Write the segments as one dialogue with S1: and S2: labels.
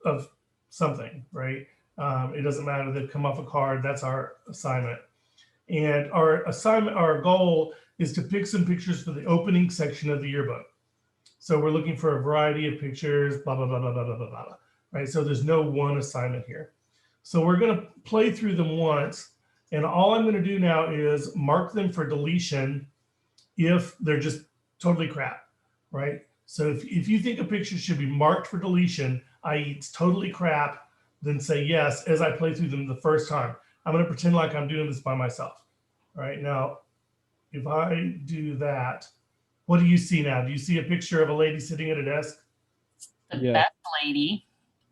S1: of something, right? It doesn't matter. They've come off a card. That's our assignment. And our goal is to pick some pictures for the opening section of the yearbook. So we're looking for a variety of pictures, blah, blah, blah, blah, blah, blah, blah, blah, right? So there's no one assignment here. So we're going to play through them once. And all I'm going to do now is mark them for deletion if they're just totally crap, right? So if you think a picture should be marked for deletion, i.e. it's totally crap, then say yes as I play through them the first time. I'm going to pretend like I'm doing this by myself. All right, now, if I do that, what do you see now? Do you see a picture of a lady sitting at a desk?
S2: That lady.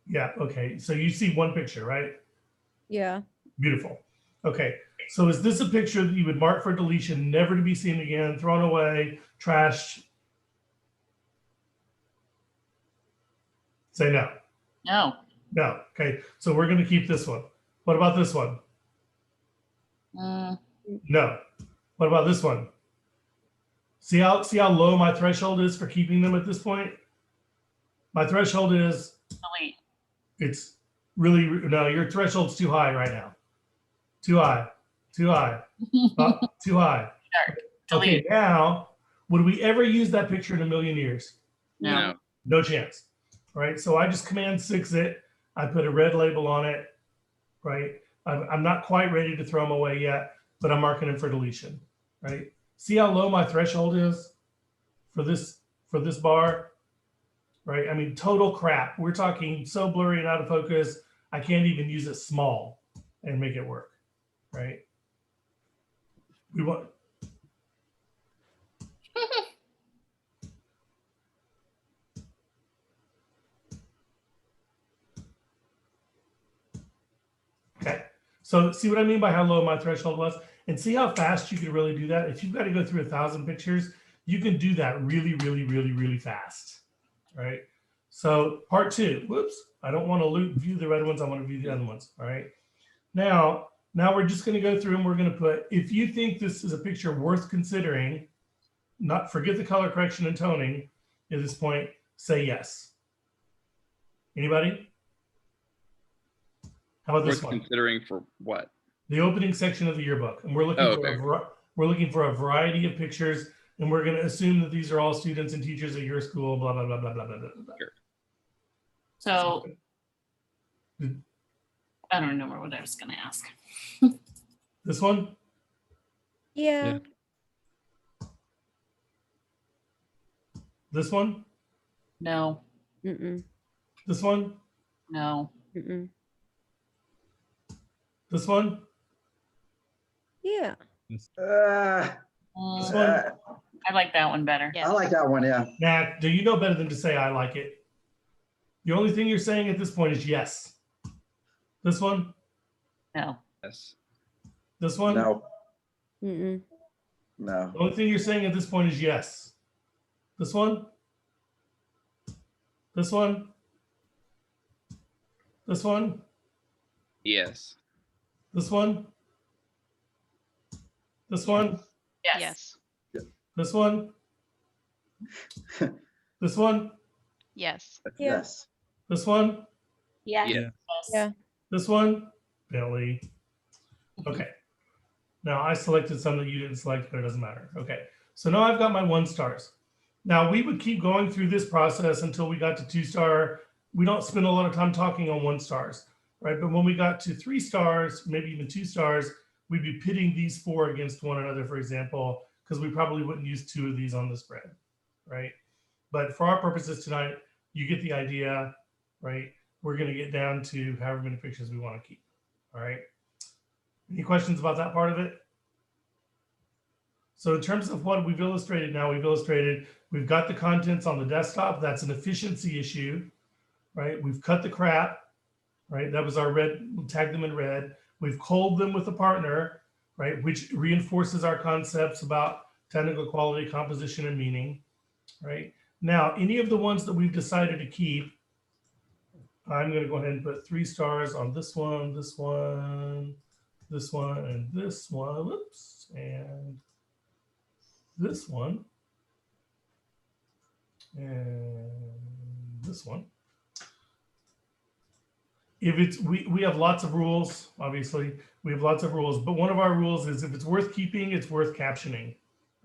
S1: Yeah, okay. So you see one picture, right?
S3: Yeah.
S1: Beautiful. Okay, so is this a picture that you would mark for deletion, never to be seen again, thrown away, trashed? Say no.
S2: No.
S1: No. Okay, so we're going to keep this one. What about this one? No. What about this one? See how low my threshold is for keeping them at this point? My threshold is
S2: Delete.
S1: It's really no. Your threshold's too high right now. Too high. Too high. Too high. Okay. Now, would we ever use that picture in a million years?
S2: No.
S1: No chance. Right. So I just Command-6 it. I put a red label on it. Right. I'm not quite ready to throw them away yet, but I'm marking them for deletion. Right. See how low my threshold is for this bar, right? I mean, total crap. We're talking so blurry and out of focus, I can't even use it small and make it work, right? We want. Okay, so see what I mean by how low my threshold was? And see how fast you can really do that? If you've got to go through 1,000 pictures, you can do that really, really, really, really fast, right? So part 2, whoops, I don't want to view the red ones, I want to view the other ones, all right? Now we're just going to go through and we're going to put, if you think this is a picture worth considering, not forget the color correction and toning at this point, say yes. Anybody? How about this one?
S4: Considering for what?
S1: The opening section of the yearbook, and we're looking for a variety of pictures, and we're going to assume that these are all students and teachers at your school. Blah blah blah blah blah blah blah.
S2: Sure. So I don't remember what I was going to ask.
S1: This one?
S3: Yeah.
S1: This one?
S2: No.
S1: This one?
S2: No.
S1: This one?
S3: Yeah.
S1: This one?
S2: I like that one better.
S5: I like that one, yeah.
S1: Nat, do you know better than to say I like it? The only thing you're saying at this point is yes. This one?
S2: No.
S4: Yes.
S1: This one?
S5: No.
S3: No.
S1: The only thing you're saying at this point is yes. This one? This one? This one?
S4: Yes.
S1: This one? This one?
S2: Yes.
S1: This one? This one?
S6: Yes.
S5: Yes.
S1: This one?
S2: Yeah.
S1: This one? Billy. Okay. Now I selected some that you didn't select, but it doesn't matter. Okay. So now I've got my 1 stars. Now we would keep going through this process until we got to 2-star. We don't spend a lot of time talking on 1 stars, right? But when we got to 3 stars, maybe even 2 stars, we'd be pitting these 4 against one another, for example, because we probably wouldn't use 2 of these on the spread, right? But for our purposes tonight, you get the idea, right? We're going to get down to however many pictures we want to keep, all right? Any questions about that part of it? So in terms of what we've illustrated now, we've got the contents on the desktop. That's an efficiency issue, right? We've cut the crap, right? That was our red, we'll tag them in red. We've culled them with a partner, right? Which reinforces our concepts about technical quality, composition, and meaning, right? Now, any of the ones that we've decided to keep, I'm going to go ahead and put 3 stars on this one, this one, this one, and this one. Whoops, and this one, and this one. if it's, we have lots of rules, obviously, we have lots of rules, but one of our rules is if it's worth keeping, it's worth captioning,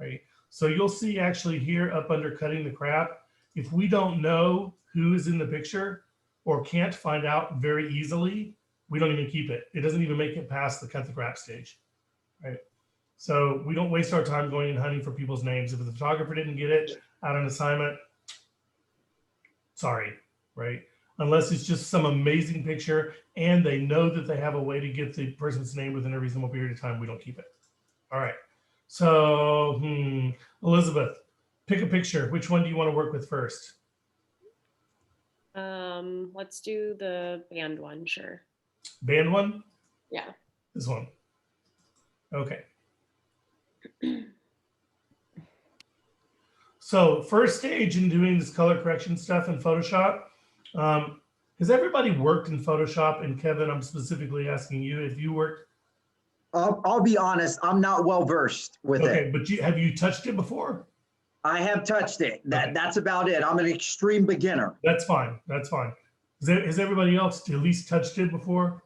S1: right? So you'll see actually here up under cutting the crap, if we don't know who is in the picture or can't find out very easily, we don't even keep it. It doesn't even make it past the cut the crap stage, right? So we don't waste our time going and hunting for people's names. If the photographer didn't get it out an assignment, sorry, right? Unless it's just some amazing picture and they know that they have a way to get the person's name within a reasonable period of time, we don't keep it. All right. So, Elizabeth, pick a picture. Which one do you want to work with first?
S5: Let's do the band one, sure.
S1: Band one?
S5: Yeah.
S1: This one. Okay. So first stage in doing this color correction stuff in Photoshop, has everybody worked in Photoshop? And Kevin, I'm specifically asking you if you worked.
S6: I'll be honest, I'm not well versed with it.
S1: Okay, but have you touched it before?
S6: I have touched it.
S1: Okay.
S6: That's about it. I'm an extreme beginner.
S1: That's fine. That's fine. Has everybody else at least touched it before?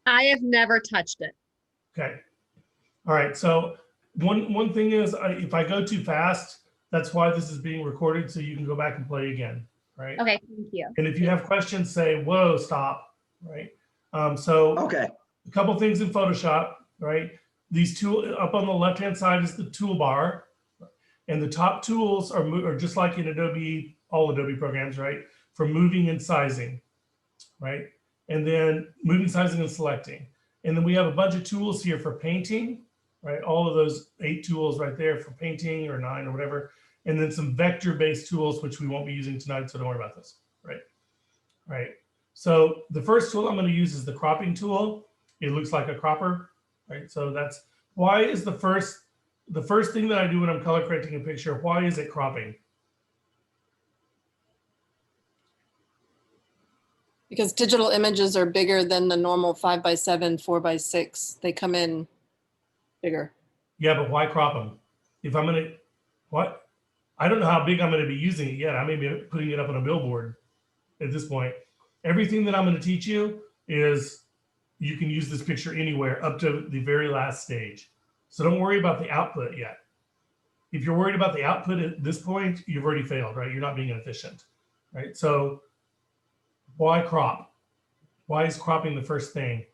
S7: I have never touched it.
S1: Okay. All right. So one thing is, if I go too fast, that's why this is being recorded, so you can go back and play again, right?
S7: Okay, thank you.
S1: And if you have questions, say, whoa, stop, right? So
S6: Okay.
S1: a couple things in Photoshop, right? These two up on the left-hand side is the toolbar, and the top tools are just like in Adobe, all Adobe programs, right? For moving and sizing, right? And then moving, sizing, and selecting. And then we have a bunch of tools here for painting, right? All of those 8 tools right there for painting, or 9 or whatever. And then some vector-based tools, which we won't be using tonight, so don't worry about this, right? All right. So the first tool I'm going to use is the cropping tool. It looks like a cropper, right? So that's why is the first thing that I do when I'm color correcting a picture, why is it cropping?
S8: Because digital images are bigger than the normal 5x7, 4x6. They come in bigger.
S1: Yeah, but why crop them? If I'm going to, what? I don't know how big I'm going to be using it yet. I may be putting it up on a billboard at this point. Everything that I'm going to teach you is you can use this picture anywhere up to the very last stage. So don't worry about the output yet. If you're worried about the output at this point, you've already failed, right? You're not being efficient, right? So why crop? Why is cropping the first thing?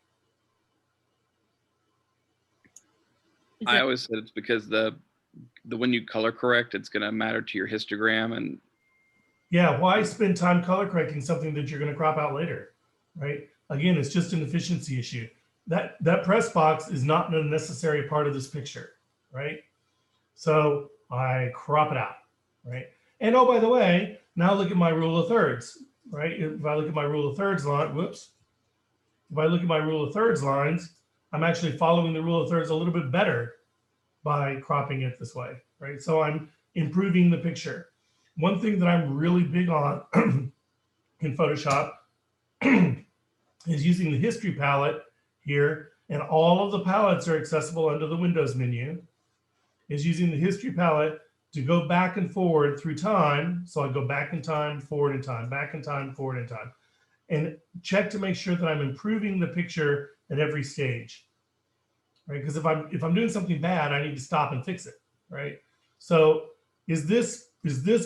S4: I always said it's because the when you color correct, it's going to matter to your histogram. And
S1: yeah, why spend time color correcting something that you're going to crop out later, right? Again, it's just an efficiency issue. That press box is not a necessary part of this picture, right? So I crop it out, right? And oh, by the way, now look at my rule of thirds, right? If I look at my rule of thirds line, whoops. If I look at my rule of thirds lines, I'm actually following the rule of thirds a little bit better by cropping it this way, right? So I'm improving the picture. One thing that I'm really big on in Photoshop is using the history palette here, and all of the palettes are accessible under the Windows menu, is using the history palette to go back and forward through time. So I go back in time, forward in time, back in time, forward in time, and check to make sure that I'm improving the picture at every stage, right? Because if I'm doing something bad, I need to stop and fix it, right? So is this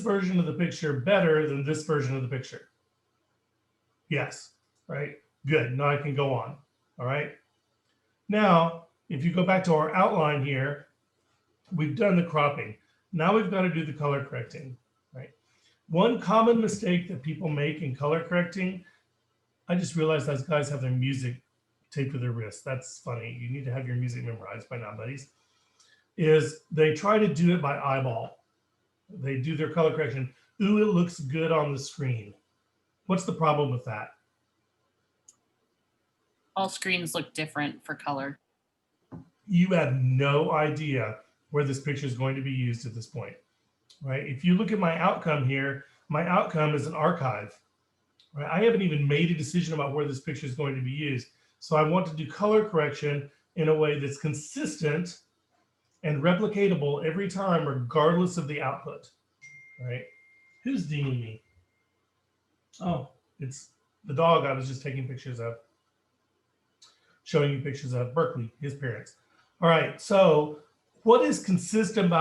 S1: version of the picture better than this version of the picture? Yes, right? Good, now I can go on, all right? Now, if you go back to our outline here, we've done the cropping. Now we've got to do the color correcting, right? One common mistake that people make in color correcting, I just realized those guys have their music taped to their wrists. That's funny. You need to have your music memorized by now, buddies. Is they try to do it by eyeball. They do their color correction. Ooh, it looks good on the screen. What's the problem with that?
S2: All screens look different for color.
S1: You have no idea where this picture is going to be used at this point, right? If you look at my outcome here, my outcome is an archive, right? I haven't even made a decision about where this picture is going to be used. So I want to do color correction in a way that's consistent and replicatable every time, regardless of the output, right? Who's dinging me? Oh, it's the dog I was just taking pictures of. showing you pictures of Berkeley, his parents. All right, so what is consistent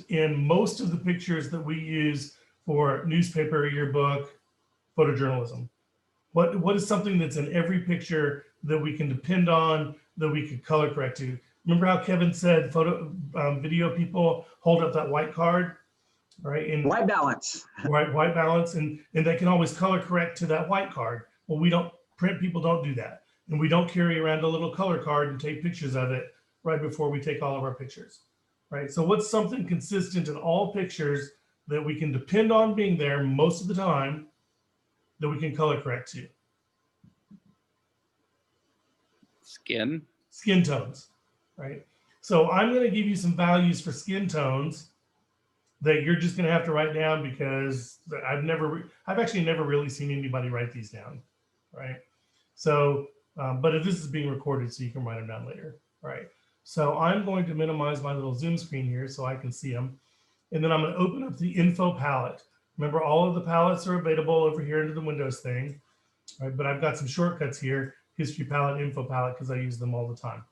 S1: in most of the pictures that we use for newspaper, yearbook, photojournalism? What is something that's in every picture that we can depend on, that we could color correct to? Remember how Kevin said video people hold up that white card, right? And
S6: White balance.
S1: white balance, and they can always color correct to that white card. Well, we don't, print people don't do that. And we don't carry around a little color card and take pictures of it right before we take all of our pictures, right? So what's something consistent in all pictures that we can depend on being there most of the time that we can color correct to? Skin tones, right? So I'm going to give you some values for skin tones that you're just going to have to write down, because I've actually never really seen anybody write these down, right? So, but if this is being recorded, so you can write them down later, right? So I'm going to minimize my little Zoom screen here so I can see them. And then I'm going to open up the info palette. Remember, all of the palettes are available over here into the Windows thing, right? But I've got some shortcuts here, history palette, info palette, because I use them all the time.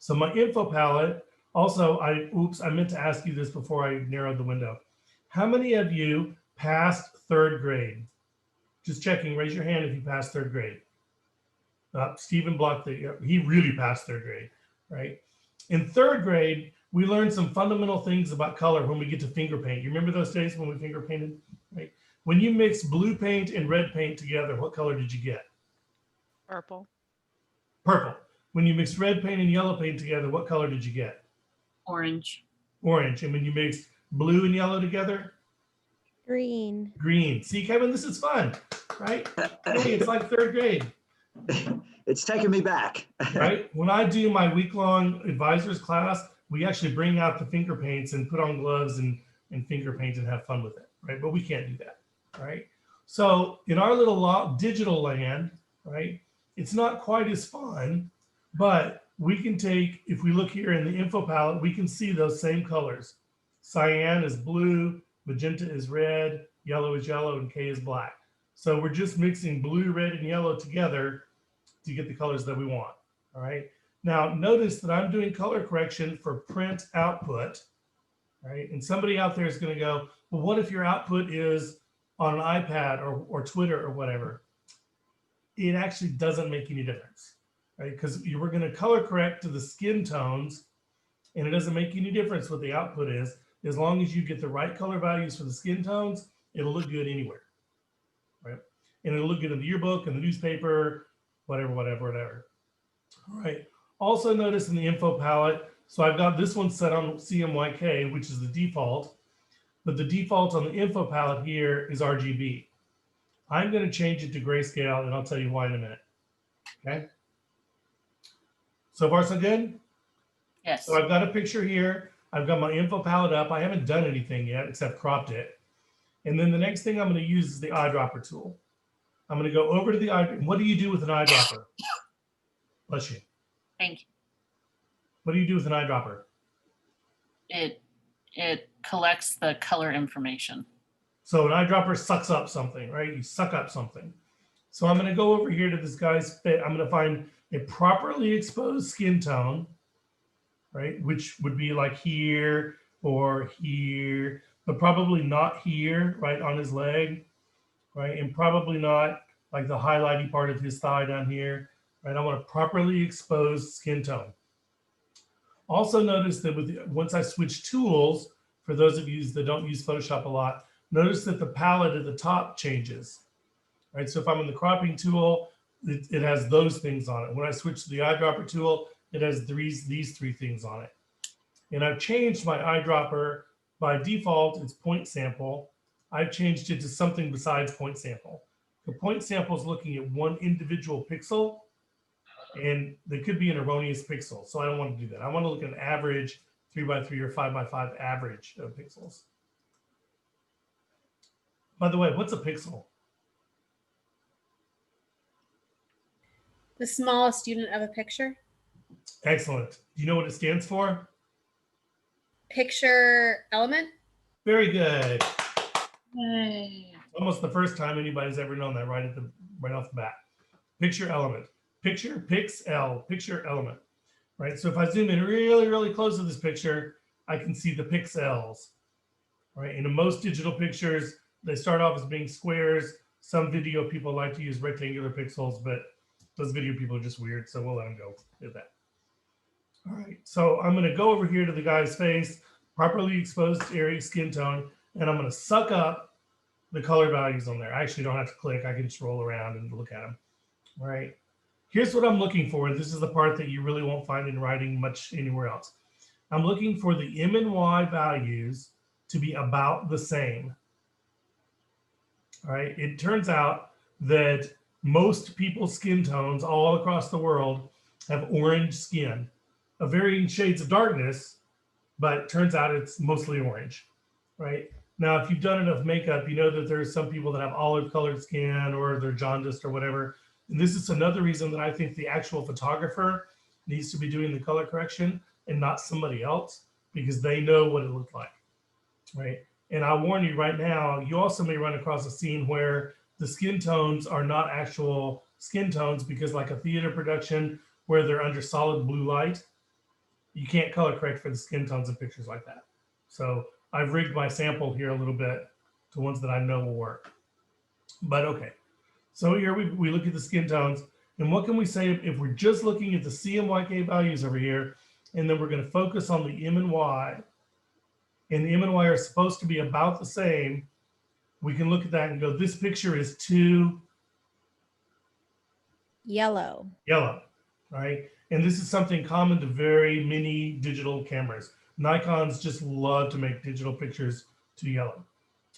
S1: So my info palette, also, I meant to ask you this before I narrowed the window. How many of you passed 3rd grade? Just checking, raise your hand if you passed 3rd grade. Stephen blocked he really passed 3rd grade, right? In 3rd grade, we learned some fundamental things about color when we get to finger paint. You remember those days when we finger painted, right? When you mix blue paint and red paint together, what color did you get?
S7: Purple.
S1: Purple. When you mixed red paint and yellow paint together, what color did you get?
S2: Orange.
S1: Orange. And when you mixed blue and yellow together?
S3: Green.
S1: Green. See, Kevin, this is fun, right? Hey, it's like 3rd grade.
S6: It's taking me back.
S1: Right? When I do my week-long advisors class, we actually bring out the finger paints and put on gloves and finger paint and have fun with it, right? But we can't do that, right? So in our little digital land, right, it's not quite as fun, but we can take, if we look here in the info palette, we can see those same colors. Cyan is blue, magenta is red, yellow is yellow, and K is black. So we're just mixing blue, red, and yellow together to get the colors that we want, all right? Now, notice that I'm doing color correction for print output, right? And somebody out there is gonna go, well, what if your output is on an iPad or Twitter or whatever? It actually doesn't make any difference, right? Because you were gonna color correct to the skin tones, and it doesn't make any difference what the output is. As long as you get the right color values for the skin tones, it'll look good anywhere, right? And it'll look good in the yearbook and the newspaper, whatever. All right. Also notice in the info palette, so I've got this one set on CMYK, which is the default, but the default on the info palette here is RGB. I'm going to change it to grayscale, and I'll tell you why in a minute. Okay. So far, so good?
S2: Yes.
S1: So I've got a picture here. I've got my info palette up. I haven't done anything yet except cropped it. And then the next thing I'm going to use is the eyedropper tool. I'm going to go over to the eye. What do you do with an eyedropper? Bless you.
S2: Thank you.
S1: What do you do with an eyedropper?
S2: It collects the color information.
S1: So an eyedropper sucks up something, right? You suck up something. So I'm going to go over here to this guy's fit. I'm going to find a properly exposed skin tone, right? Which would be like here or here, but probably not here, right on his leg, right? And probably not like the highlighty part of his thigh down here, right? I want a properly exposed skin tone. Also notice that once I switch tools, for those of you that don't use Photoshop a lot, notice that the palette at the top changes, right? So if I'm in the cropping tool, it has those things on it. When I switch to the eyedropper tool, it has these 3 things on it. And I've changed my eyedropper. By default, it's point sample. I've changed it to something besides point sample. The point sample is looking at one individual pixel, and there could be an erroneous pixel. So I don't want to do that. I want to look at an average 3x3 or 5x5 average of pixels. By the way, what's a pixel?
S7: The smallest unit of a picture.
S1: Excellent. Do you know what it stands for?
S7: Picture element.
S1: Very good.
S2: Yay.
S1: Almost the first time anybody's ever known that right off the bat. Picture element. picture element, right? So if I zoom in really, really close to this picture, I can see the pixels, right? And in most digital pictures, they start off as being squares. Some video people like to use rectangular pixels, but those video people are just weird, so we'll let them go with that. All right, so I'm gonna go over here to the guy's face, properly exposed area skin tone, and I'm gonna suck up the color values on there. I actually don't have to click, I can just roll around and look at them. All right, here's what I'm looking for. And this is the part that you really won't find in writing much anywhere else. I'm looking for the M and Y values to be about the same. All right, it turns out that most people's skin tones all across the world have orange skin, of varying shades of darkness, but it turns out it's mostly orange, right? Now, if you've done enough makeup, you know that there's some people that have olive colored skin or they're jaundiced or whatever. And this is another reason that I think the actual photographer needs to be doing the color correction and not somebody else, because they know what it looked like, right? And I warn you right now, you also may run across a scene where the skin tones are not actual skin tones, because like a theater production where they're under solid blue light, you can't color correct for the skin tones in pictures like that. So I've rigged my sample here a little bit to ones that I know will work. But okay, so here we look at the skin tones, and what can we say if we're just looking at the CMYK values over here, and then we're going to focus on the M and Y, and the M and Y are supposed to be about the same. We can look at that and go, this picture is too
S3: Yellow.
S1: yellow, right? And this is something common to very many digital cameras. Nikons just love to make digital pictures too yellow.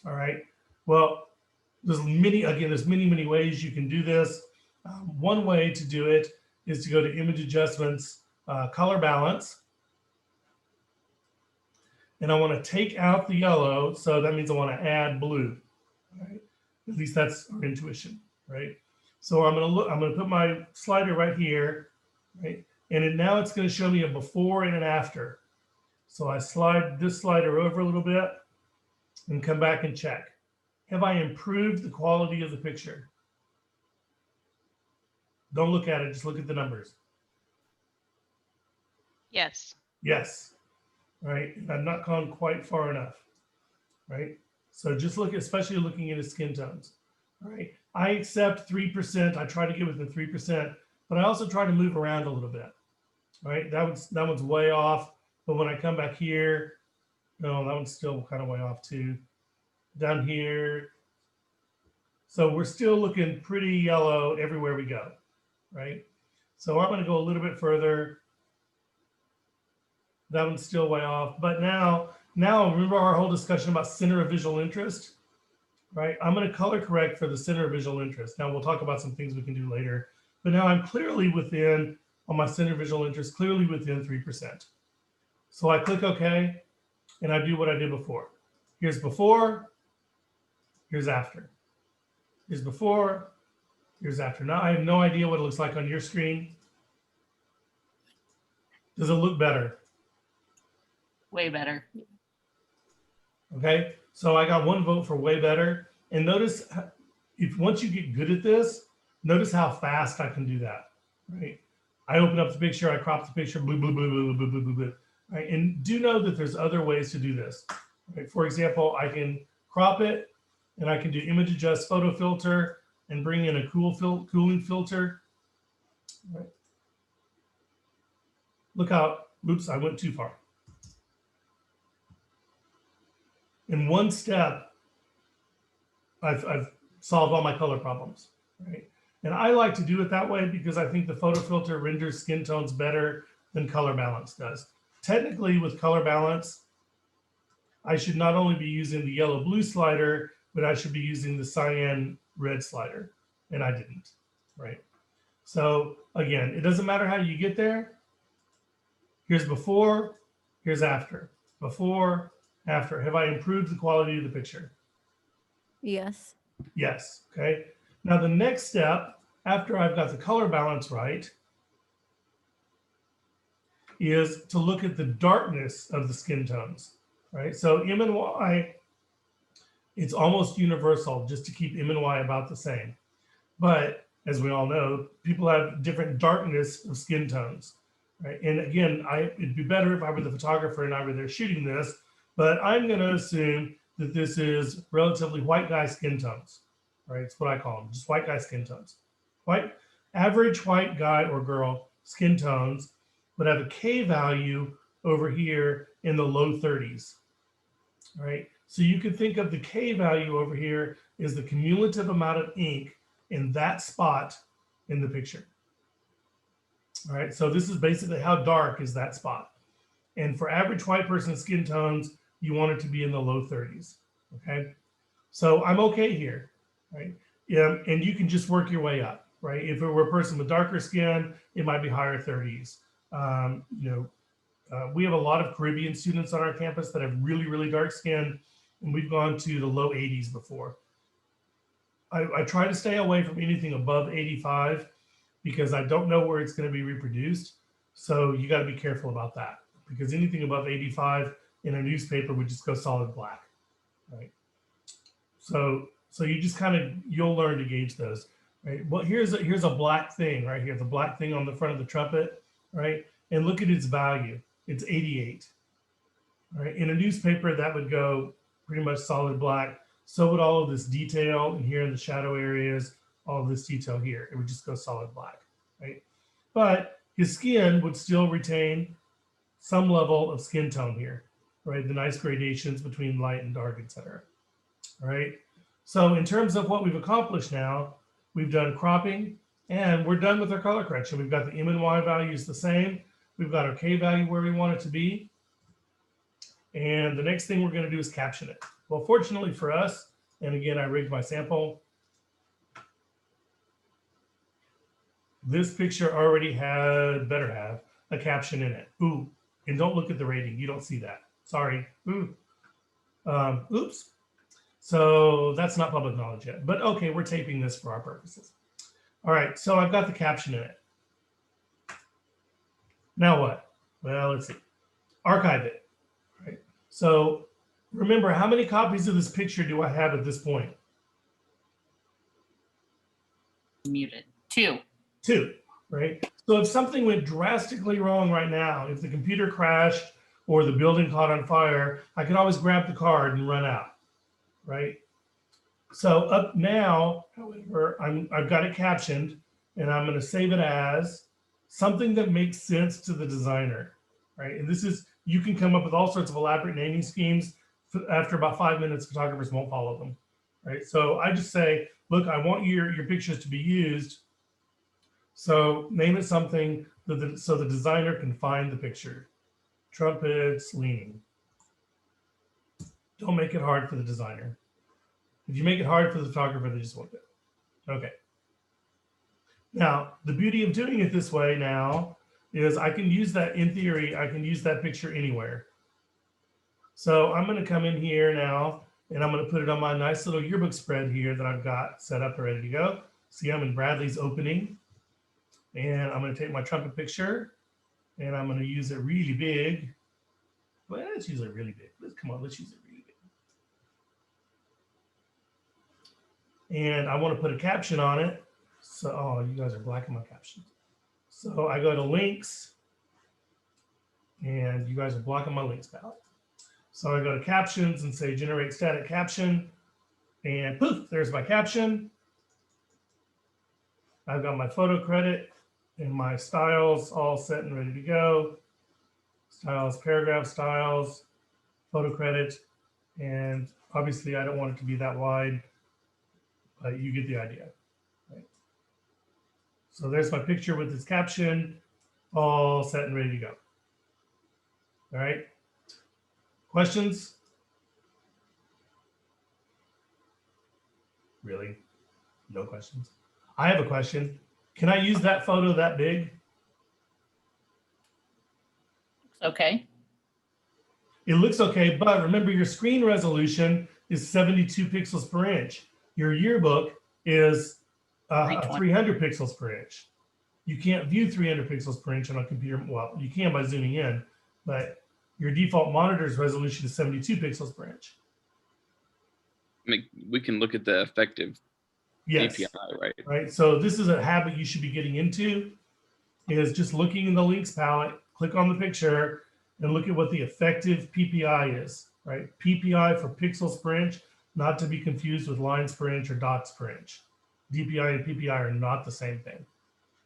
S1: All right. Well, there's many ways you can do this. One way to do it is to go to Image Adjustments, Color Balance. And I want to take out the yellow. So that means I want to add blue. Right? At least that's our intuition, right? So I'm going to put my slider right here, right? And now it's going to show me a before and an after. So I slide this slider over a little bit and come back and check. Have I improved the quality of the picture? Don't look at it, just look at the numbers.
S9: Yes.
S1: Yes, right? I've not gone quite far enough, right? So just look, especially looking at his skin tones, all right? I accept 3%, I try to get within 3%, but I also try to move around a little bit, right? That one's way off, but when I come back here, no, that one's still kind of way off too. Down here, so we're still looking pretty yellow everywhere we go, right? So I'm going to go a little bit further. That one's still way off, but now remember our whole discussion about center of visual interest, right? I'm going to color correct for the center of visual interest. Now we'll talk about some things we can do later, but now I'm clearly within, on my center of visual interest, clearly within 3%. So I click OK, and I do what I did before. Here's before, here's after. Here's before, here's after. Now I have no idea what it looks like on your screen. Does it look better?
S2: Way better.
S1: Okay, so I got one vote for way better. And notice, if once you get good at this, notice how fast I can do that, right? I open up the picture, I crop the picture, blue, blue, blue, blue, blue, blue, blue, blue, right? And do know that there's other ways to do this, right? For example, I can crop it, and I can do image adjust photo filter and bring in a cooling filter, right? Look out, oops, I went too far. In one step, I've solved all my color problems, right? And I like to do it that way because I think the photo filter renders skin tones better than color balance does. Technically, with color balance, I should not only be using the yellow-blue slider, but I should be using the cyan-red slider, and I didn't, right? So again, it doesn't matter how you get there. Here's before, here's after. Before, after. Have I improved the quality of the picture?
S3: Yes.
S1: Yes, okay. Now the next step, after I've got the color balance right, is to look at the darkness of the skin tones, right? So M and Y, it's almost universal just to keep M and Y about the same. But as we all know, people have different darkness of skin tones, right? And again, it'd be better if I were the photographer and I were there shooting this, but I'm going to assume that this is relatively white guy skin tones, right? It's what I call them, just white guy skin tones. Average white guy or girl skin tones would have a K value over here in the low 30s, right? So you can think of the K value over here is the cumulative amount of ink in that spot in the picture. All right, so this is basically how dark is that spot. And for average white person skin tones, you want it to be in the low 30s, okay? So I'm okay here, right? Yeah, and you can just work your way up, right? If it were a person with darker skin, it might be higher 30s. We have a lot of Caribbean students on our campus that have really, really dark skin, and we've gone to the low 80s before. I try to stay away from anything above 85 because I don't know where it's going to be reproduced. So you got to be careful about that, because anything above 85 in a newspaper would just go solid black, right? So you just you'll learn to gauge those, right? Well, here's a black thing right here, the black thing on the front of the trumpet, right? And look at its value. It's 88, right? In a newspaper, that would go pretty much solid black. So would all of this detail in here in the shadow areas, all of this detail here. It would just go solid black, right? But his skin would still retain some level of skin tone here, right? The nice gradations between light and dark, etc. All right. So in terms of what we've accomplished now, we've done cropping and we're done with our color correction. We've got the M and Y values the same. We've got our K value where we want it to be. And the next thing we're going to do is caption it. Well, fortunately for us, and again, I rigged my sample. This picture already better have a caption in it. Ooh, and don't look at the rating. You don't see that. Sorry. Ooh. Oops. So that's not public knowledge yet, but okay, we're taping this for our purposes. All right, so I've got the caption in it. Now what? Well, let's see. Archive it, right? So remember, how many copies of this picture do I have at this point?
S2: Muted. 2.
S1: 2, right? So if something went drastically wrong right now, if the computer crashed or the building caught on fire, I can always grab the card and run out, right? So up now, however, I've got it captioned and I'm going to save it as something that makes sense to the designer, right? And this is, you can come up with all sorts of elaborate naming schemes. After about 5 minutes, photographers won't follow them, right? So I just say, look, I want your pictures to be used. So name it something so the designer can find the picture. Trumpets leaning. Don't make it hard for the designer. If you make it hard for the photographer, they just won't do it. Okay. Now, the beauty of doing it this way now is I can use that, in theory, I can use that picture anywhere. So I'm going to come in here now and I'm going to put it on my nice little yearbook spread here that I've got set up and ready to go. See, I'm in Bradley's opening and I'm going to take my trumpet picture and I'm going to use it really big. Well, let's use it really big. Come on, let's use it really big. And I want to put a caption on it. So, oh, you guys are blacking my captions. So I go to links and you guys are blocking my links palette. So I go to captions and say generate static caption and poof, there's my caption. I've got my photo credit and my styles all set and ready to go. Styles, paragraph styles, photo credit. And obviously I don't want it to be that wide, but you get the idea. Right? So there's my picture with its caption, all set and ready to go. All right. Questions? Really? No questions? I have a question. Can I use that photo that big?
S2: Okay.
S1: It looks okay, but remember your screen resolution is 72 pixels per inch. Your yearbook is 300 pixels per inch. You can't view 300 pixels per inch on a computer. Well, you can by zooming in, but your default monitor's resolution is 72 pixels per inch.
S4: I mean, we can look at the effective
S1: Yes.
S4: API, right?
S1: Right. So this is a habit you should be getting into, is just looking in the links palette, click on the picture and look at what the effective PPI is, right? PPI for pixels per inch, not to be confused with lines per inch or dots per inch. DPI and PPI are not the same thing,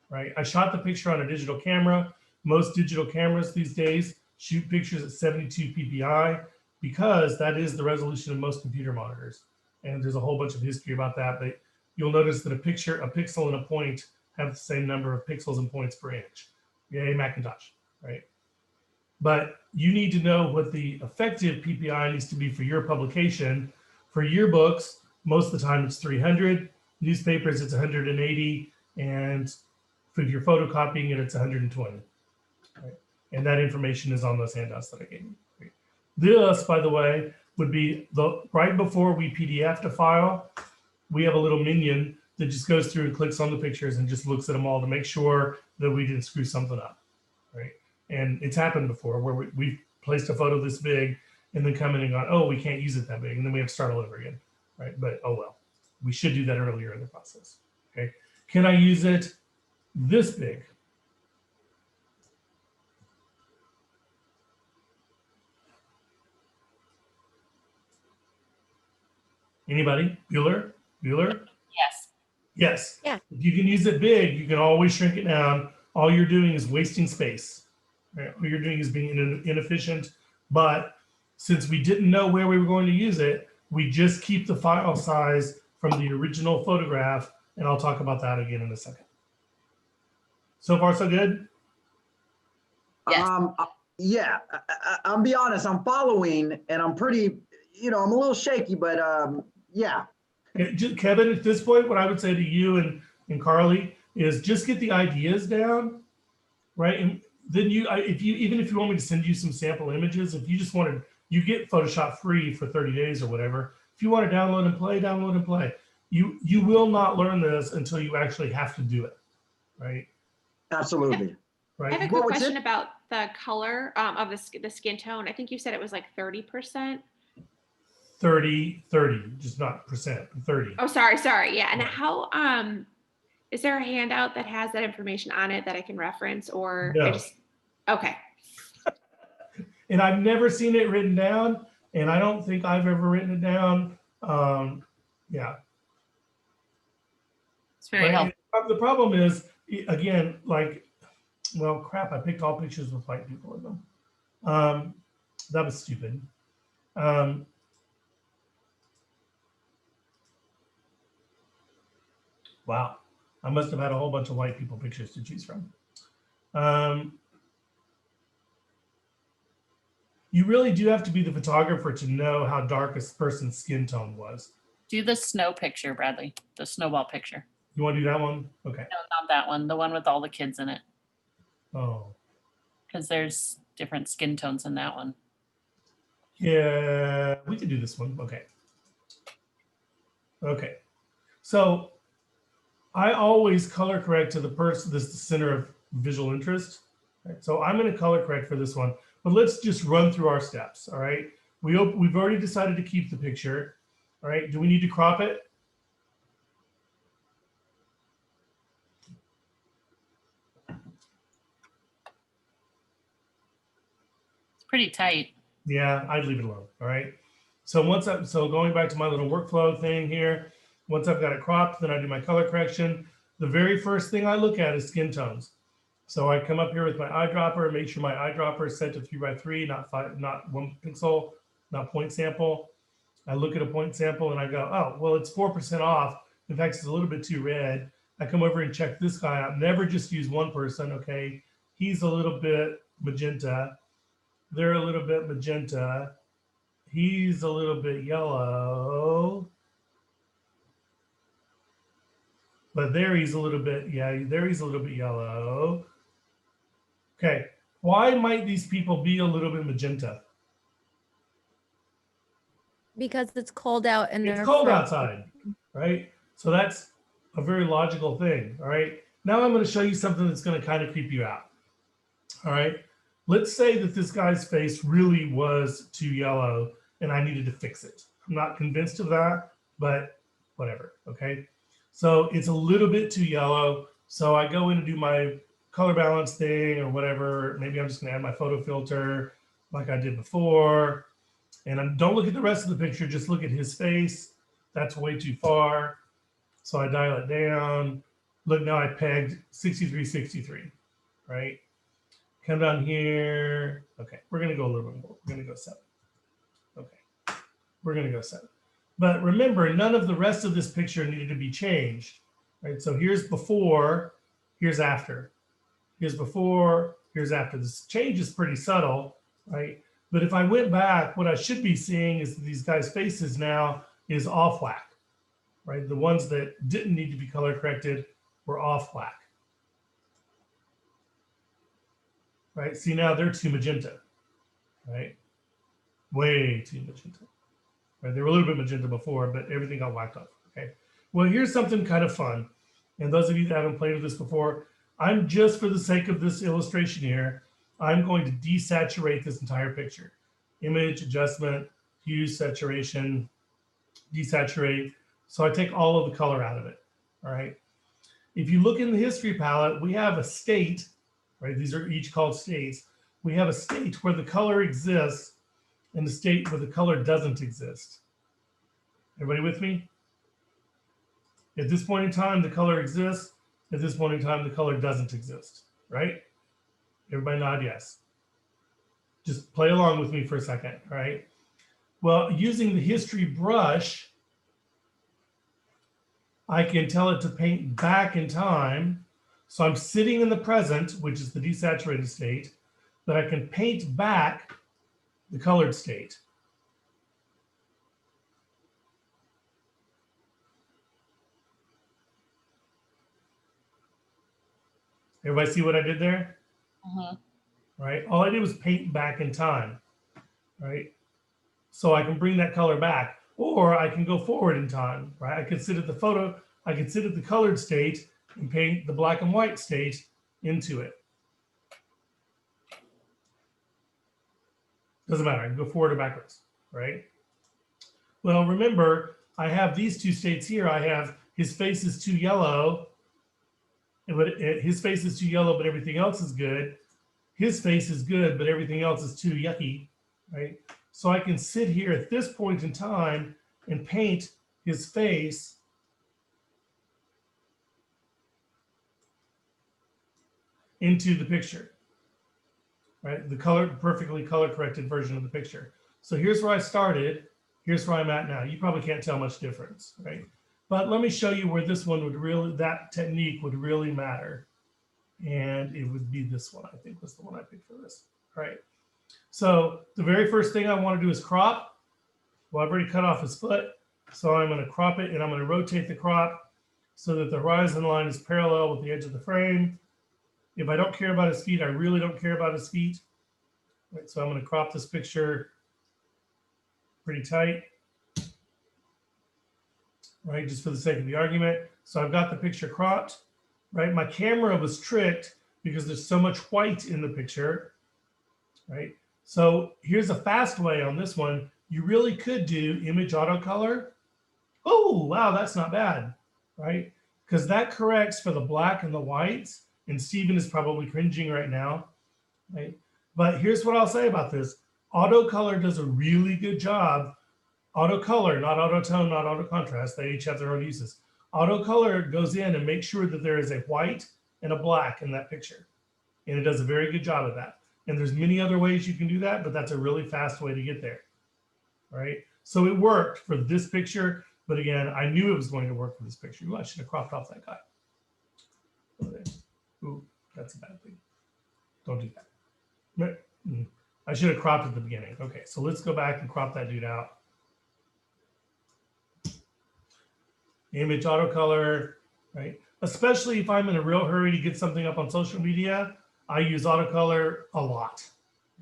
S1: right? I shot the picture on a digital camera. Most digital cameras these days shoot pictures at 72 PPI because that is the resolution of most computer monitors. And there's a whole bunch of history about that, but you'll notice that a pixel and a point have the same number of pixels and points per inch. Yay, Macintosh, right? But you need to know what the effective PPI needs to be for your publication. For yearbooks, most of the time it's 300. Newspapers, it's 180. And if you're photocopying it, it's 120. Right? And that information is on those handouts that I gave you. Right? This, by the way, would be right before we PDF a file, we have a little minion that just goes through and clicks on the pictures and just looks at them all to make sure that we didn't screw something up, right? And it's happened before where we've placed a photo this big and then come in and gone, oh, we can't use it that big. And then we have to start all over again, right? But oh well, we should do that earlier in the process, okay? Can I use it this big? Anybody? Bueller? Bueller?
S2: Yes.
S1: Yes.
S3: Yeah.
S1: If you can use it big, you can always shrink it down. All you're doing is wasting space. Right? All you're doing is being inefficient. But since we didn't know where we were going to use it, we just keep the file size from the original photograph. And I'll talk about that again in a second. So far, so good?
S2: Yes.
S6: Yeah, I'll be honest, I'm following and I'm pretty, I'm a little shaky, but yeah.
S1: Kevin, at this point, what I would say to you and Carly is just get the ideas down, right? And then even if you want me to send you some sample images, if you just wanted, you get Photoshop free for 30 days or whatever. If you want to download and play, download and play. You will not learn this until you actually have to do it, right?
S6: Absolutely.
S1: Right.
S5: I have a
S6: What
S5: quick
S6: was
S5: question
S6: it?
S5: about the color of the skin tone. I think you said it was like 30%.
S1: 30, just not percent, 30.
S5: Oh, sorry. Yeah. And
S1: Right.
S5: how, is there a handout that has that information on it that I can reference or
S1: No.
S5: Okay.
S1: And I've never seen it written down, and I don't think I've ever written it down. Yeah.
S2: It's very
S1: Right?
S2: helpful.
S1: The problem is, again, like, well, crap, I picked all pictures with white people in them. That was stupid. Wow, I must have had a whole bunch of white people pictures to choose from. You really do have to be the photographer to know how dark a person's skin tone was.
S2: Do the snow picture, Bradley. The snowball picture.
S1: You want to do that one? Okay.
S2: No, not that one. The one with all the kids in it.
S1: Oh,
S2: Because there's different skin tones in that one.
S1: yeah, we can do this one. Okay. Okay. So I always color correct to the person, this is the center of visual interest. Right? So I'm going to color correct for this one, but let's just run through our steps. All right. We've already decided to keep the picture. All right. Do we need to crop it?
S2: It's pretty tight.
S1: Yeah, I'd leave it alone. All right. So going back to my little workflow thing here, once I've got it cropped, then I do my color correction. The very first thing I look at is skin tones. So I come up here with my eyedropper, make sure my eyedropper is set to 3x3, not 1 pixel, not point sample. I look at a point sample and I go, oh, well, it's 4% off. In fact, it's a little bit too red. I come over and check this guy out. Never just use one person. Okay, he's a little bit magenta. They're a little bit magenta. He's a little bit yellow. But there he's a little bit, yeah, there he's a little bit yellow. Okay, why might these people be a little bit magenta?
S3: Because it's cold out and
S1: It's
S3: they're
S1: cold
S3: frozen.
S1: outside, right? So that's a very logical thing, all right? Now I'm going to show you something that's going to kind of creep you out, all right? Let's say that this guy's face really was too yellow and I needed to fix it. I'm not convinced of that, but whatever, okay? So it's a little bit too yellow. So I go in and do my color balance thing or whatever. Maybe I'm just gonna add my photo filter like I did before. And don't look at the rest of the picture, just look at his face. That's way too far. So I dial it down. Look, now I pegged 63, 63, right? Come down here. Okay, we're gonna go a little bit more. We're gonna go 7. Okay, we're gonna go 7. But remember, none of the rest of this picture needed to be changed, right? So here's before, here's after. Here's before, here's after. This change is pretty subtle, right? But if I went back, what I should be seeing is that these guys' faces now is off whack, right? The ones that didn't need to be color corrected were off whack, right? See, now they're too magenta, right? Way too magenta, right? They were a little bit magenta before, but everything got whacked off, okay? Well, here's something kind of fun. And those of you that haven't played with this before, I'm just for the sake of this illustration here, I'm going to desaturate this entire picture. Image, adjustment, hue, saturation, desaturate. So I take all of the color out of it, all right? If you look in the history palette, we have a state, right? These are each called states. We have a state where the color exists and the state where the color doesn't exist. Everybody with me? At this point in time, the color exists. At this point in time, the color doesn't exist, right? Everybody nod yes. Just play along with me for a second, all right? Well, using the history brush, I can tell it to paint back in time. So I'm sitting in the present, which is the desaturated state, but I can paint back the colored state. Everybody see what I did there? Right? All I did was paint back in time, right? So I can bring that color back, or I can go forward in time, right? I could sit at the photo, I could sit at the colored state and paint the black and white state into it. Doesn't matter, I can go forward or backwards, right? Well, remember, I have these two states here. I have his face is too yellow, but his face is too yellow, but everything else is good. His face is good, but everything else is too yucky, right? So I can sit here at this point in time and paint his face into the picture, right? The perfectly color corrected version of the picture. So here's where I started. Here's where I'm at now. You probably can't tell much difference, right? But let me show you where this one would really, that technique would really matter. And it would be this one, I think was the one I picked for this. All right. So the very first thing I want to do is crop. Well, I've already cut off his foot. So I'm going to crop it and I'm going to rotate the crop so that the horizon line is parallel with the edge of the frame. If I don't care about his feet, I really don't care about his feet. Right, so I'm going to crop this picture pretty tight, right, just for the sake of the argument. So I've got the picture cropped, right? My camera was tricked because there's so much white in the picture, right? So here's a fast way on this one. You really could do image auto color. Oh, wow, that's not bad, right? Because that corrects for the black and the whites. And Steven is probably cringing right now, right? But here's what I'll say about this. Auto color does a really good job. Auto color, not auto tone, not auto contrast. They each have their own uses. Auto color goes in and makes sure that there is a white and a black in that picture. And it does a very good job of that. And there's many other ways you can do that, but that's a really fast way to get there, right? So it worked for this picture, but again, I knew it was going to work for this picture. Ooh, I should have cropped off that guy. Ooh, that's a bad thing. Don't do that. I should have cropped at the beginning. Okay, so let's go back and crop that dude out. Image auto color, right? Especially if I'm in a real hurry to get something up on social media, I use auto color a lot,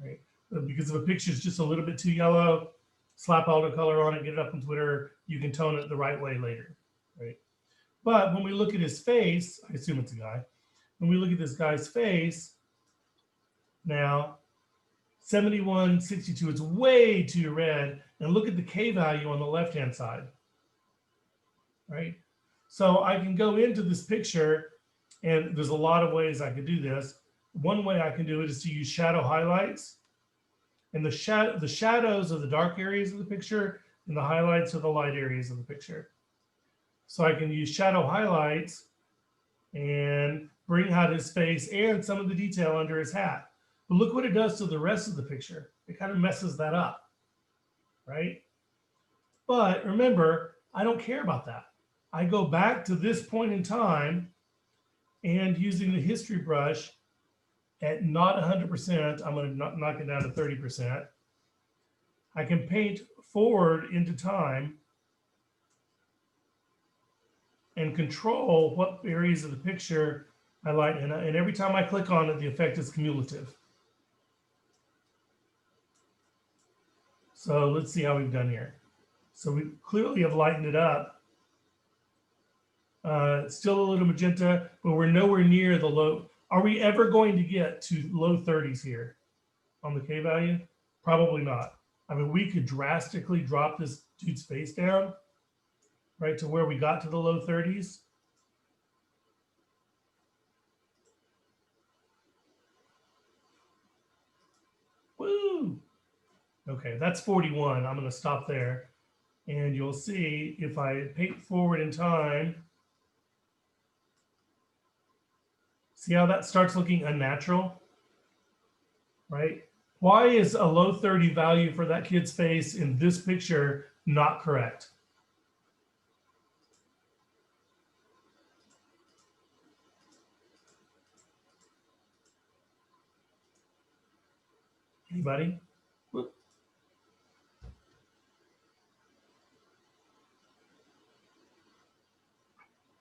S1: right? Because if a picture is just a little bit too yellow, slap auto color on it, get it up on Twitter, you can tone it the right way later, right? But when we look at his face, I assume it's a guy. When we look at this guy's face, now 71, 62, it's way too red. And look at the K value on the left-hand side, right? So I can go into this picture, and there's a lot of ways I could do this. One way I can do it is to use shadow highlights. And the shadows are the dark areas of the picture, and the highlights are the light areas of the picture. So I can use shadow highlights and bring out his face and some of the detail under his hat. But look what it does to the rest of the picture. It kind of messes that up, right? But remember, I don't care about that. I go back to this point in time, and using the history brush at not 100%, I'm going to knock it down to 30%. I can paint forward into time and control what areas of the picture I like. And every time I click on it, the effect is cumulative. So let's see how we've done here. So we clearly have lightened it up. Still a little magenta, but we're nowhere near the low. Are we ever going to get to low 30s here on the K value? Probably not. I mean, we could drastically drop this dude's face down, right, to where we got to the low 30s. Woo! Okay, that's 41. I'm going to stop there. And you'll see if I paint forward in time, see how that starts looking unnatural, right? Why is a low 30 value for that kid's face in this picture not correct? Anybody?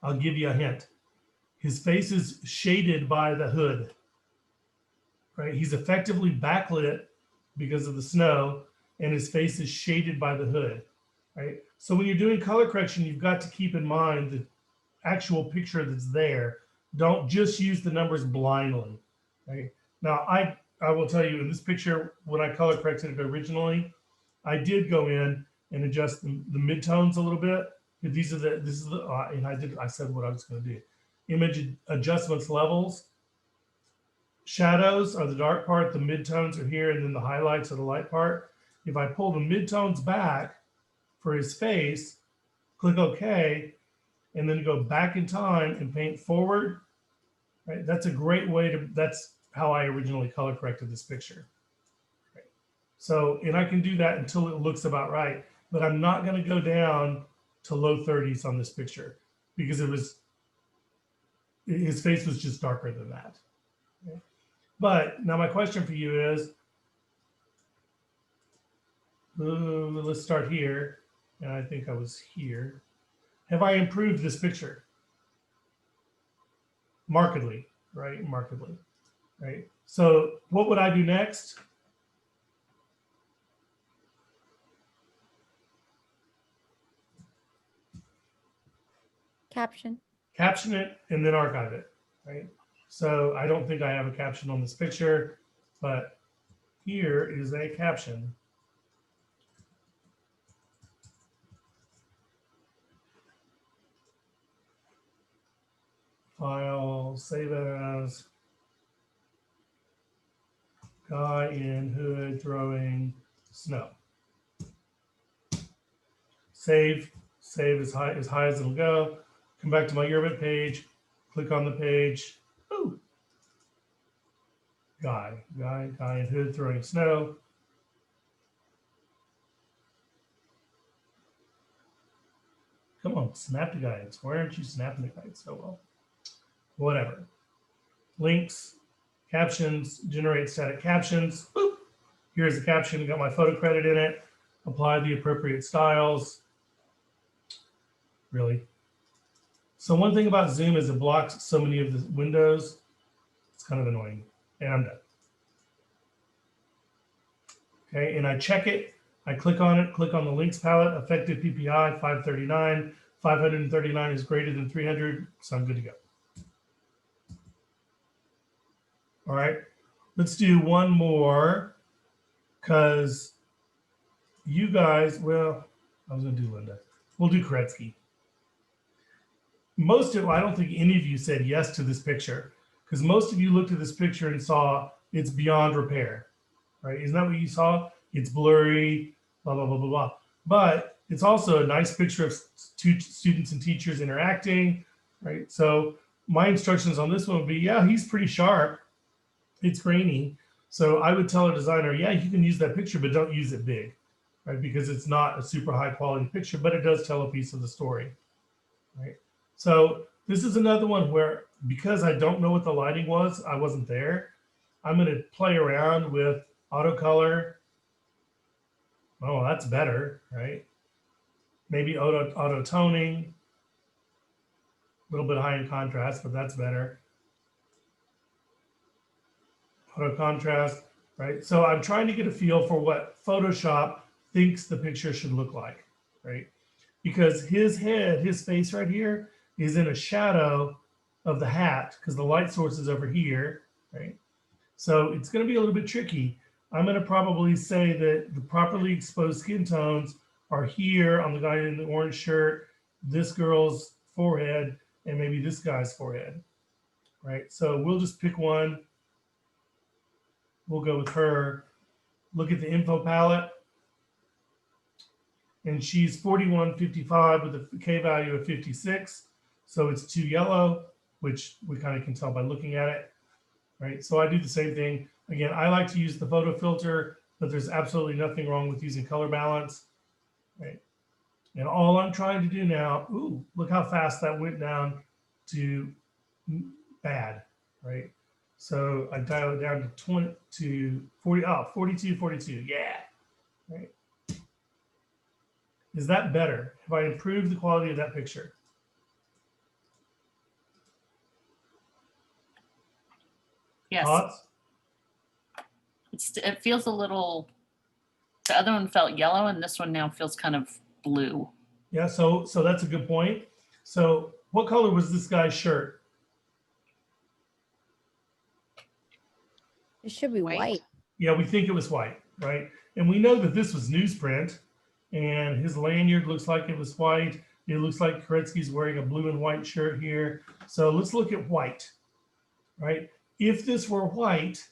S1: I'll give you a hint. His face is shaded by the hood, right? He's effectively backlit because of the snow, and his face is shaded by the hood, right? So when you're doing color correction, you've got to keep in mind the actual picture that's there. Don't just use the numbers blindly, right? Now, I will tell you in this picture, when I color corrected it originally, I did go in and adjust the midtones a little bit. And I said what I was going to do. Image adjustments levels. Shadows are the dark part, the midtones are here, and then the highlights are the light part. If I pull the midtones back for his face, click OK, and then go back in time and paint forward, right? That's a great way to, that's how I originally color corrected this picture. Right? So, and I can do that until it looks about right, but I'm not going to go down to low 30s on this picture because his face was just darker than that. Okay? But now my question for you is, let's start here. And I think I was here. Have I improved this picture? Markedly, right? Markedly, right? So what would I do next?
S3: Caption.
S1: Caption it and then archive it, right? So I don't think I have a caption on this picture, but here is a caption. File, save as, guy in hood throwing snow. Save as high as it'll go. Come back to my Yearbook page, click on the page. Ooh. Guy in hood throwing snow. Come on, snap the guides. Why aren't you snapping the guides so well? Whatever. Links, captions, generate static captions. Boop. Here's the caption, got my photo credit in it. Apply the appropriate styles. Really? So one thing about Zoom is it blocks so many of the windows. It's kind of annoying. And I'm done. Okay, and I check it. I click on it, click on the links palette, effective PPI 539. 539 is greater than 300, so I'm good to go. All right, let's do one more because you guys, well, I was going to do Linda. We'll do Koretsky. I don't think any of you said yes to this picture, because most of you looked at this picture and saw it's beyond repair, right? Isn't that what you saw? It's blurry, blah, blah, blah, blah, blah. But it's also a nice picture of two students and teachers interacting, right? So my instructions on this one would be, yeah, he's pretty sharp. It's grainy. So I would tell a designer, yeah, you can use that picture, but don't use it big, right? Because it's not a super high quality picture, but it does tell a piece of the story, right? So this is another one where, because I don't know what the lighting was, I wasn't there, I'm going to play around with auto color. Oh, that's better, right? Maybe auto toning, a little bit high in contrast, but that's better. Auto contrast, right? So I'm trying to get a feel for what Photoshop thinks the picture should look like, right? Because his head, his face right here is in a shadow of the hat because the light source is over here, right? So it's going to be a little bit tricky. I'm going to probably say that the properly exposed skin tones are here on the guy in the orange shirt, this girl's forehead, and maybe this guy's forehead, right? So we'll just pick one. We'll go with her. Look at the info palette. And she's 4155 with a K value of 56. So it's too yellow, which we kind of can tell by looking at it, right? So I do the same thing. Again, I like to use the photo filter, but there's absolutely nothing wrong with using color balance, right? And all I'm trying to do now, ooh, look how fast that went down to bad, right? So I dial it down to 20 to 40, 42, yeah, right? Is that better? Have I improved the quality of that picture?
S2: Yes,
S1: Thoughts?
S2: it feels a little, the other one felt yellow and this one now feels kind of blue.
S1: Yeah, so that's a good point. So what color was this guy's shirt?
S3: It should be
S5: White.
S3: white.
S1: Yeah, we think it was white, right? And we know that this was newsprint, and his lanyard looks like it was white. It looks like Koretsky's wearing a blue and white shirt here. So let's look at white, right? If this were white,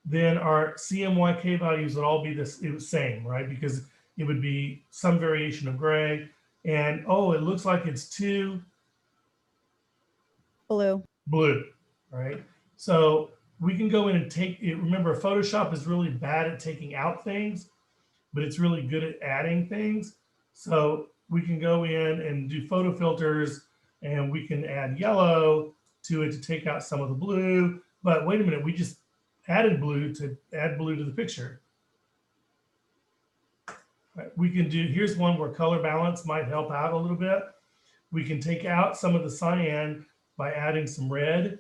S1: then our CMYK values would all be the same, right? Because it would be some variation of gray. And oh, it looks like it's too
S3: Blue.
S1: blue, right? So we can go in and take it. Remember, Photoshop is really bad at taking out things, but it's really good at adding things. So we can go in and do photo filters and we can add yellow to it to take out some of the blue. But wait a minute, we just added blue to add blue to the picture. Right, we can do, here's one where color balance might help out a little bit. We can take out some of the cyan by adding some red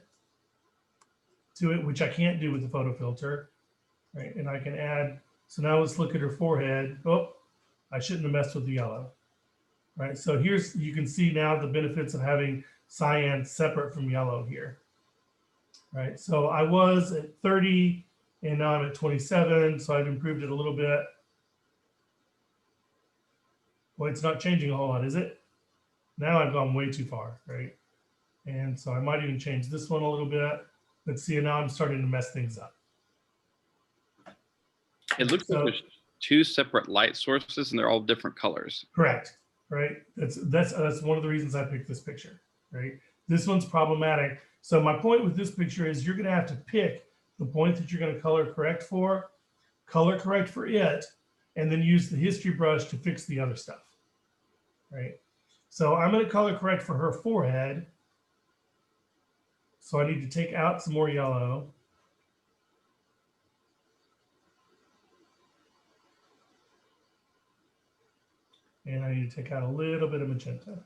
S1: to it, which I can't do with the photo filter, right? And I can add, so now let's look at her forehead. Oh, I shouldn't have messed with the yellow, right? So here's, you can see now the benefits of having cyan separate from yellow here, right? So I was at 30 and now I'm at 27, so I've improved it a little bit. Well, it's not changing a whole lot, is it? Now I've gone way too far, right? And so I might even change this one a little bit. Let's see, now I'm starting to mess things up.
S4: It looks like there's two separate light sources and they're all different colors.
S1: Correct, right? That's one of the reasons I picked this picture, right? This one's problematic. So my point with this picture is you're gonna have to pick the point that you're gonna color correct for it, and then use the history brush to fix the other stuff, right? So I'm gonna color correct for her forehead. So I need to take out some more yellow. And I need to take out a little bit of magenta.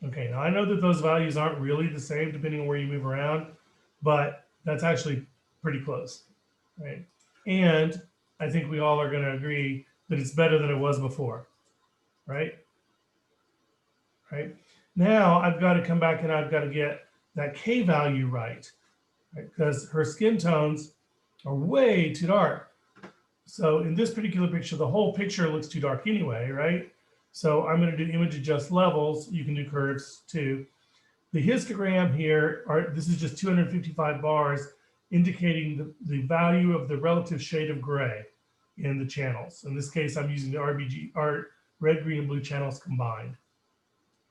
S1: Okay, now I know that those values aren't really the same depending on where you move around, but that's actually pretty close, right? And I think we all are going to agree that it's better than it was before, right? Right? Now I've got to come back and I've got to get that K value right? Because her skin tones are way too dark. So in this particular picture, the whole picture looks too dark anyway, right? So I'm going to do image adjust levels. You can do curves too. The histogram here this is just 255 bars indicating the value of the relative shade of gray in the channels. In this case, I'm using the red, green, and blue channels combined.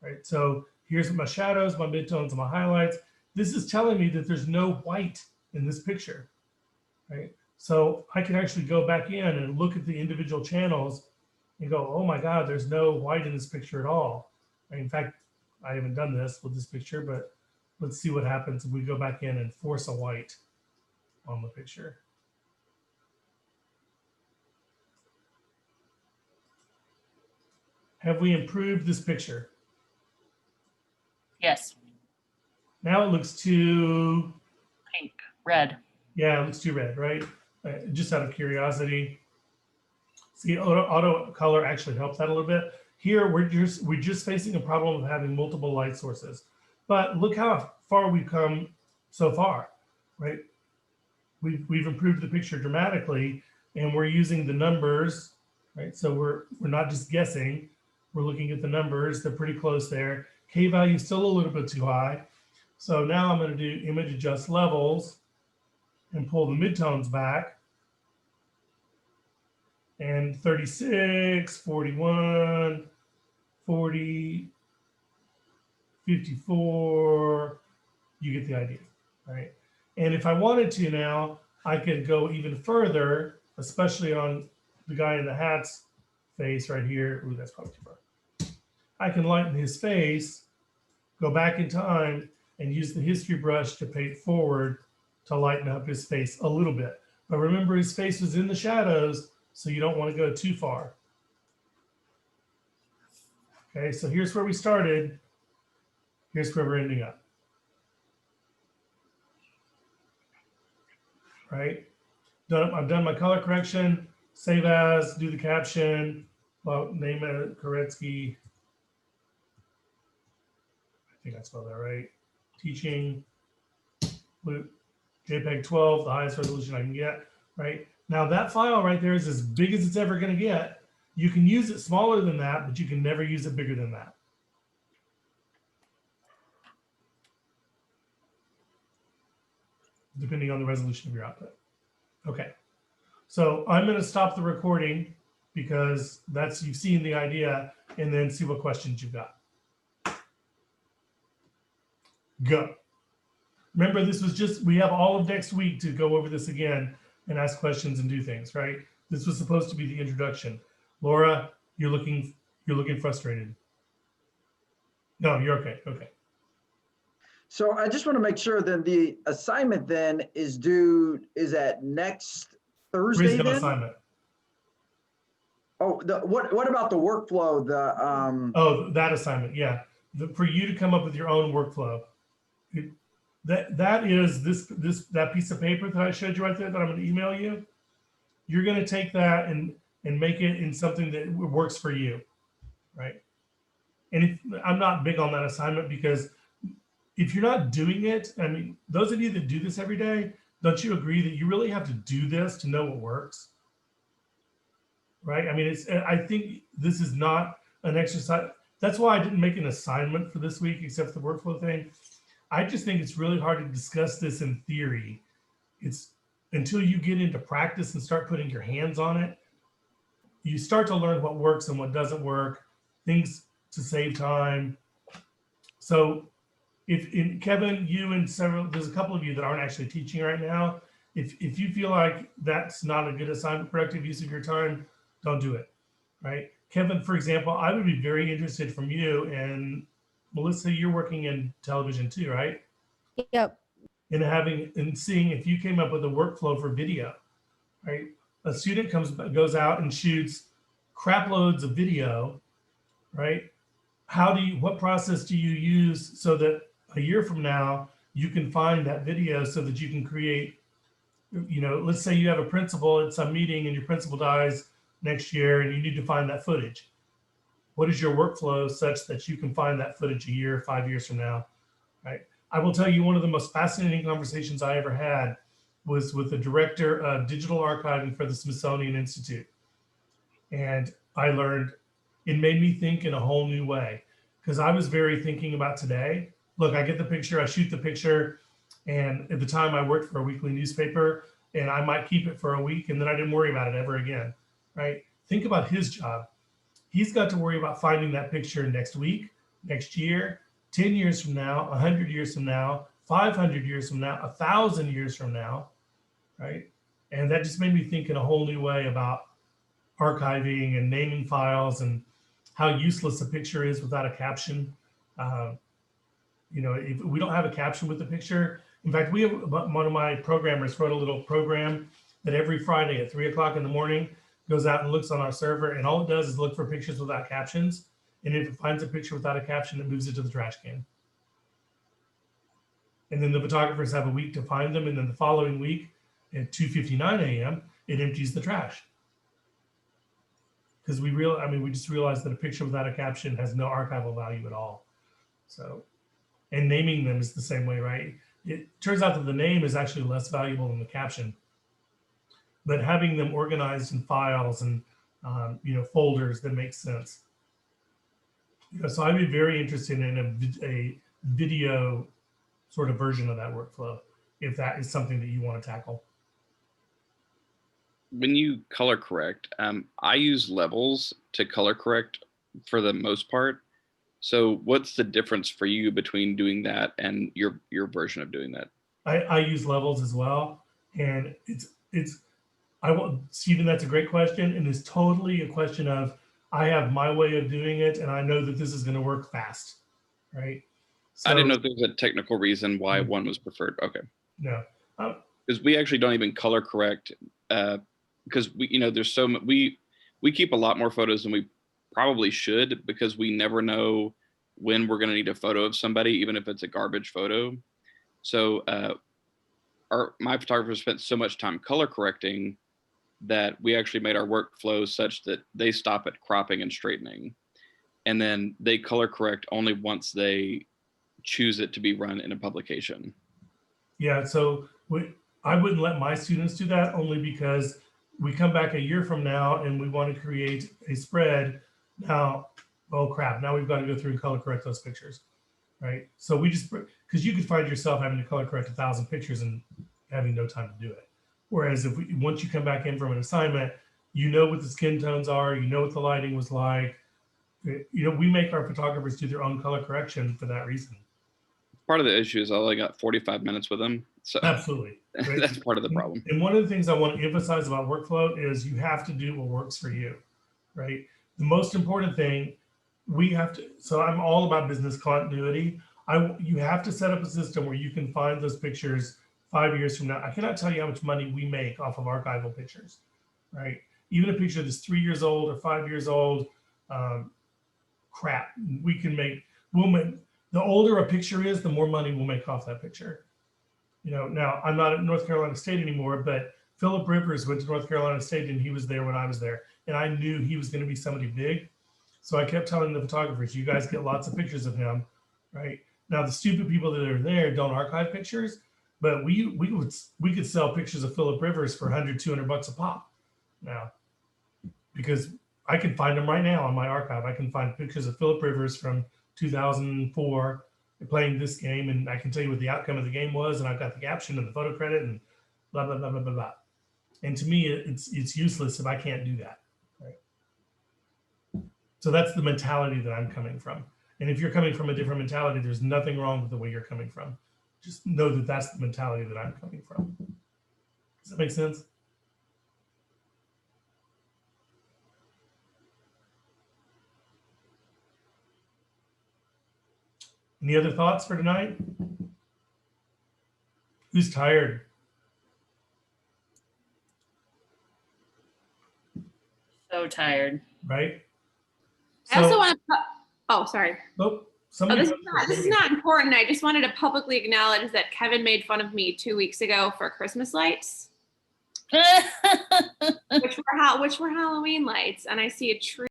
S1: Right. So here's my shadows, my midtones, and my highlights. This is telling me that there's no white in this picture. Right. So I can actually go back in and look at the individual channels and go, oh my God, there's no white in this picture at all. In fact, I haven't done this with this picture, but let's see what happens if we go back in and force a white on the picture. Have we improved this picture?
S2: Yes,
S1: Now it looks too,
S2: pink, red.
S1: yeah, it looks too red, right? Just out of curiosity. See, auto color actually helps that a little bit. Here, we're just facing a problem of having multiple light sources. But look how far we've come so far, right? We've improved the picture dramatically, and we're using the numbers, right? So we're not just guessing. We're looking at the numbers. They're pretty close there. K value is still a little bit too high. So now I'm going to do image adjust levels and pull the midtones back. And 36, 41, 40, 54, you get the idea, right? And if I wanted to now, I could go even further, especially on the guy in the hat's face right here. Ooh, that's probably too far. I can lighten his face, go back in time, and use the history brush to paint forward to lighten up his face a little bit. But remember, his face was in the shadows, so you don't want to go too far. Okay, so here's where we started. Here's where we're ending up. Right? I've done my color correction, save as, do the caption, well, name it Koretsky. I think I spelled that right. Teaching, JPEG 12, the highest resolution I can get, right? Now that file right there is as big as it's ever going to get. You can use it smaller than that, but you can never use it bigger than that. Depending on the resolution of your output. Okay, so I'm going to stop the recording because you've seen the idea, and then see what questions you've got. Go. Remember, this was we have all of next week to go over this again and ask questions and do things, right? This was supposed to be the introduction. Laura, you're looking frustrated. No, you're okay. Okay.
S6: So I just want to make sure that the assignment then is at next Thursday
S1: Raise no
S6: then?
S1: assignment.
S6: Oh, what about the workflow?
S1: Oh, that assignment, yeah. For you to come up with your own workflow. That is that piece of paper that I showed you right there that I'm going to email you. You're going to take that and make it in something that works for you, right? And I'm not big on that assignment because if you're not doing it, I mean, those of you that do this every day, don't you agree that you really have to do this to know what works? Right? I mean, I think this is not an exercise. That's why I didn't make an assignment for this week, except for the workflow thing. I just think it's really hard to discuss this in theory. It's until you get into practice and start putting your hands on it, you start to learn what works and what doesn't work, things to save time. So Kevin, you and there's a couple of you that aren't actually teaching right now. If you feel like that's not a good assignment, productive use of your time, don't do it, right? Kevin, for example, I would be very interested from you, and Melissa, you're working in television too, right?
S3: Yep.
S1: And seeing if you came up with a workflow for video, right? A student goes out and shoots crap loads of video, right? What process do you use so that a year from now you can find that video so that you can create, let's say you have a principal at some meeting and your principal dies next year and you need to find that footage. What is your workflow such that you can find that footage a year, 5 years from now, right? I will tell you one of the most fascinating conversations I ever had was with the director of digital archiving for the Smithsonian Institute. And I learned it made me think in a whole new way, because I was very thinking about today. Look, I get the picture, I shoot the picture, and at the time I worked for a weekly newspaper, and I might keep it for a week and then I didn't worry about it ever again, right? Think about his job. He's got to worry about finding that picture next week, next year, 10 years from now, 100 years from now, 500 years from now, 1,000 years from now, right? And that just made me think in a whole new way about archiving and naming files and how useless a picture is without a caption. If we don't have a caption with the picture, in fact, we have one of my programmers wrote a little program that every Friday at 3 o'clock in the morning goes out and looks on our server, and all it does is look for pictures without captions. And if it finds a picture without a caption, it moves it to the trash can. And then the photographers have a week to find them, and then the following week at 2:59 a.m., it empties the trash. Because we just realized that a picture without a caption has no archival value at all. So, and naming them is the same way, right? It turns out that the name is actually less valuable than the caption, but having them organized in files and folders that make sense. So I'd be very interested in a video sort of version of that workflow, if that is something that you want to tackle.
S4: When you color correct, I use levels to color correct for the most part. So what's the difference for you between doing that and your version of doing that?
S1: I use levels as well, and Stephen, that's a great question, and it's totally a question of I have my way of doing it, and I know that this is going to work fast, right? So,
S4: I didn't know if there was a technical reason why one was preferred. Okay.
S1: No,
S4: because we actually don't even color correct because there's so much, we keep a lot more photos than we probably should, because we never know when we're going to need a photo of somebody, even if it's a garbage photo. So my photographers spent so much time color correcting that we actually made our workflow such that they stop at cropping and straightening, and then they color correct only once they choose it to be run in a publication.
S1: Yeah, so I wouldn't let my students do that, only because we come back a year from now and we want to create a spread. Now, oh crap, now we've got to go through and color correct those pictures, right? So because you could find yourself having to color correct 1,000 pictures and having no time to do it. Whereas once you come back in from an assignment, you know what the skin tones are, you know what the lighting was like. We make our photographers do their own color correction for that reason.
S4: Part of the issue is I only got 45 minutes with them. So
S1: Absolutely. Right?
S4: That's part of the problem.
S1: And one of the things I want to emphasize about workflow is you have to do what works for you, right? The most important thing so I'm all about business continuity. You have to set up a system where you can find those pictures 5 years from now. I cannot tell you how much money we make off of archival pictures, right? Even a picture that's 3 years old or 5 years old, crap, the older a picture is, the more money we'll make off that picture. Now I'm not at North Carolina State anymore, but Philip Rivers went to North Carolina State and he was there when I was there. And I knew he was going to be somebody big. So I kept telling the photographers, you guys get lots of pictures of him, right? Now the stupid people that are there don't archive pictures, but we could sell pictures of Philip Rivers for $100, $200 a pop now, because I can find them right now on my archive. I can find pictures of Philip Rivers from 2004 playing this game, and I can tell you what the outcome of the game was, and I've got the caption and the photo credit and blah, blah, blah, blah, blah, blah. And to me, it's useless if I can't do that, right? So that's the mentality that I'm coming from. And if you're coming from a different mentality, there's nothing wrong with the way you're coming from. Just know that that's the mentality that I'm coming from. Does that make sense? Any other thoughts for tonight? Who's tired?
S2: So tired.
S1: Right?
S5: I also want to, oh, sorry.
S1: Oh,
S5: This is not important. I just wanted to publicly acknowledge that Kevin made fun of me 2 weeks ago for Christmas lights, which were Halloween lights, and I see a tree